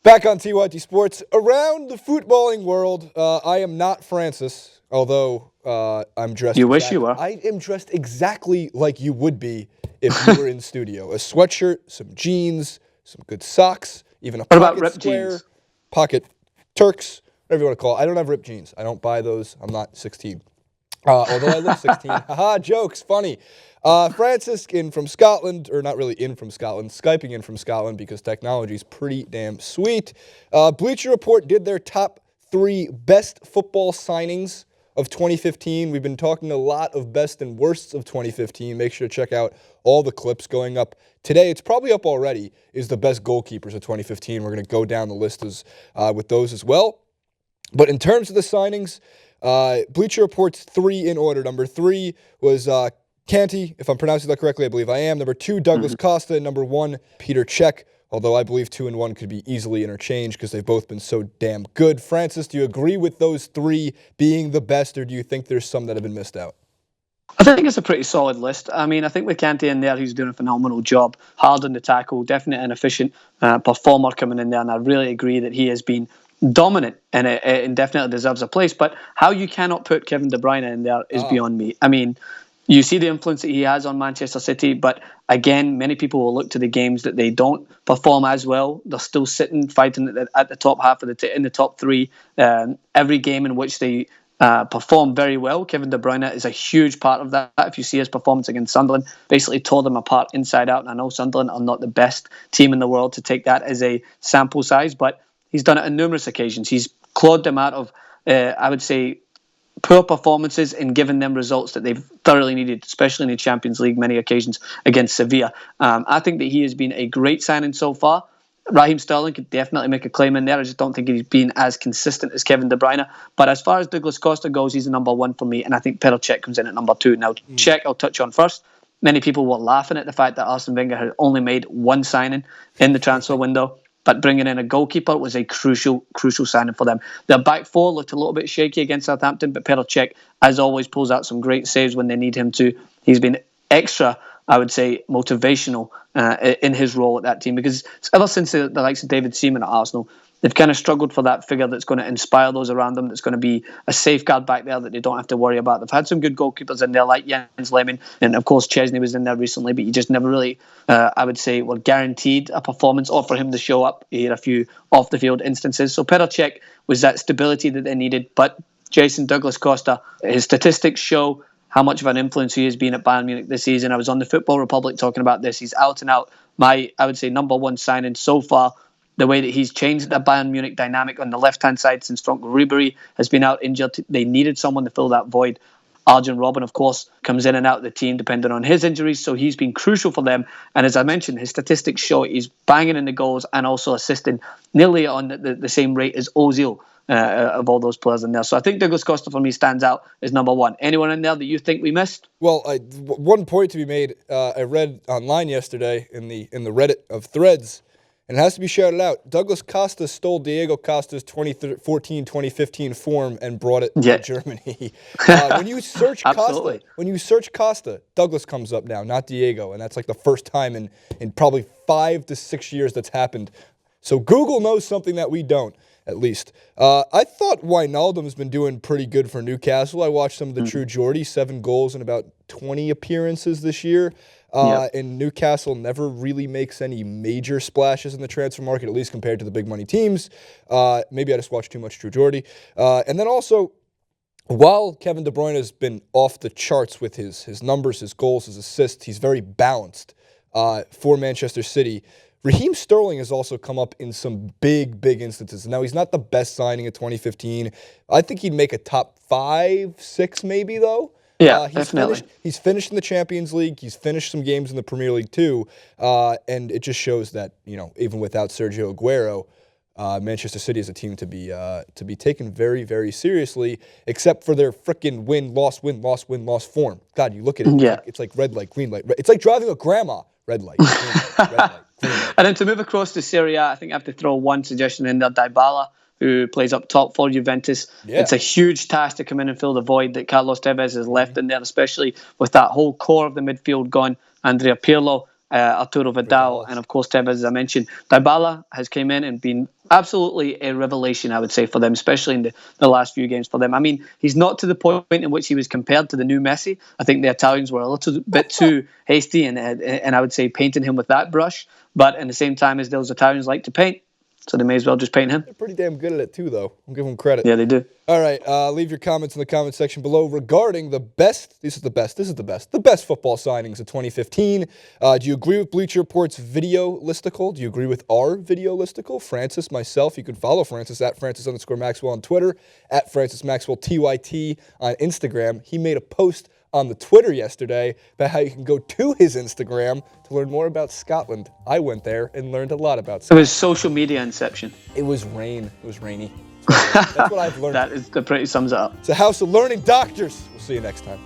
Back on TYT Sports. Around the footballing world, I am not Francis, although I'm dressed You wish you were. I am dressed exactly like you would be if you were in studio. A sweatshirt, some jeans, some good socks, even a What about pocket ripped square, jeans? pocket Turks, whatever you want to call it. I don't have ripped jeans. I don't buy those. I'm not 16. Although I look 16. Haha, jokes, funny. Francis in from Scotland, or not really in from Scotland, Skyping in from Scotland because technology's pretty damn sweet. Bleacher Report did their top 3 best football signings of 2015. We've been talking a lot of best and worsts of 2015. Make sure to check out all the clips going up today. It's probably up already, is the best goalkeepers of 2015. We're going to go down the list with those as well. But in terms of the signings, Bleacher Report's 3 in order. Number 3 was Canty, if I'm pronouncing that correctly, I believe I am. Number 2, Douglas Costa. And number 1, Peter Cech, although I believe 2 and 1 could be easily interchanged because they've both been so damn good. Francis, do you agree with those 3 being the best, or do you think there's some that have been missed out? I think it's a pretty solid list. I mean, I think with Kanté in there, he's doing a phenomenal job. Hard on the tackle, definitely an efficient performer coming in there, and I really agree that he has been dominant and definitely deserves a place. But how you cannot put Kevin De Bruyne in there is beyond me. I mean, you see the influence that he has on Manchester City, but again, many people will look to the games that they don't perform as well. They're still sitting, fighting at the top half of in the top 3. Every game in which they perform very well, Kevin De Bruyne is a huge part of that. If you see his performance against Sunderland, basically tore them apart inside out. And I know Sunderland are not the best team in the world to take that as a sample size, but he's done it on numerous occasions. He's clawed them out of, I would say, poor performances and given them results that they've thoroughly needed, especially in the Champions League, many occasions against Sevilla. I think that he has been a great signing so far. Raheem Sterling could definitely make a claim in there. I just don't think he's been as consistent as Kevin De Bruyne. But as far as Douglas Costa goes, he's the number 1 for me, and I think Petr Cech comes in at number 2. Now, Cech I'll touch on first. Many people were laughing at the fact that Arsene Wenger had only made 1 signing in the transfer window, but bringing in a goalkeeper was a crucial signing for them. Their back 4 looked a little bit shaky against Southampton, but Petr Cech, as always, pulls out some great saves when they need him to. He's been extra, I would say, motivational in his role at that team, because ever since the likes of David Seaman at Arsenal, they've kind of struggled for that figure that's going to inspire those around them, that's going to be a safeguard back there that they don't have to worry about. They've had some good goalkeepers in there, like Jens Lehmann, and of course Chesney was in there recently, but you just never really, I would say, were guaranteed a performance or for him to show up. He had a few off-the-field instances. So Petr Cech was that stability that they needed. But Jason, Douglas Costa, his statistics show how much of an influence he has been at Bayern Munich this season. I was on the Football Republic talking about this. He's out and out my, I would say, number 1 signing so far. The way that he's changed the Bayern Munich dynamic on the left-hand side since Franco Ribery has been out injured. They needed someone to fill that void. Arjen Robben, of course, comes in and out of the team depending on his injuries, so he's been crucial for them. And as I mentioned, his statistics show he's banging in the goals and also assisting nearly on the same rate as Ozil. Of all those players in there. So I think Douglas Costa for me stands out as number 1. Anyone in there that you think we missed? Well, one point to be made, I read online yesterday in the Reddit of threads, and it has to be shouted out. Douglas Costa stole Diego Costa's 2014-2015 form and brought it to Germany. When you search Costa, Douglas comes up now, not Diego, and that's like the first time in probably 5 to 6 years that's happened. So Google knows something that we don't. At least. I thought Wijnaldum's been doing pretty good for Newcastle. I watched some of the True Geordie, 7 goals in about 20 appearances this year. And Newcastle never really makes any major splashes in the transfer market, at least compared to the big money teams. Maybe I just watched too much True Geordie. And then also, while Kevin De Bruyne has been off the charts with his numbers, his goals, his assists, he's very balanced for Manchester City. Raheem Sterling has also come up in some big instances. Now, he's not the best signing of 2015. I think he'd make a top 5, 6 maybe, though. Yeah, definitely. He's finished in the Champions League. He's finished some games in the Premier League, too. And it just shows that, even without Sergio Aguero, Manchester City is a team to be taken very, very seriously, except for their frickin' win-loss form. God, you look at it, it's like red light, green light. It's like driving a grandma. Red light, green light, red light. And then to move across to Serie A, I think I have to throw one suggestion in there. Dybala, who plays up top for Juventus. Yeah. It's a huge task to come in and fill the void that Carlos Tevez has left in there, especially with that whole core of the midfield gone. Andrea Pirlo, Arturo Vidal, and of course Tevez, as I mentioned. Dybala has came in and been absolutely a revelation, I would say, for them, especially in the last few games for them. I mean, he's not to the point in which he was compared to the new Messi. I think the Italians were a little bit too hasty and I would say painting him with that brush. But in the same time as those Italians like to paint, so they may as well just paint him. They're pretty damn good at it too, though. I'll give them credit. Yeah, they do. All right, leave your comments in the comment section below regarding the best football signings of 2015. Do you agree with Bleacher Report's video listicle? Do you agree with our video listicle? Francis, myself, you can follow Francis at Francis_Maxwell on Twitter, at Francis Maxwell TYT on Instagram. He made a post on the Twitter yesterday about how you can go to his Instagram to learn more about Scotland. I went there and learned a lot about Scotland. It was social media inception. It was rain. It was rainy. That's what I've learned. That pretty sums it up. It's a house of learning doctors. We'll see you next time.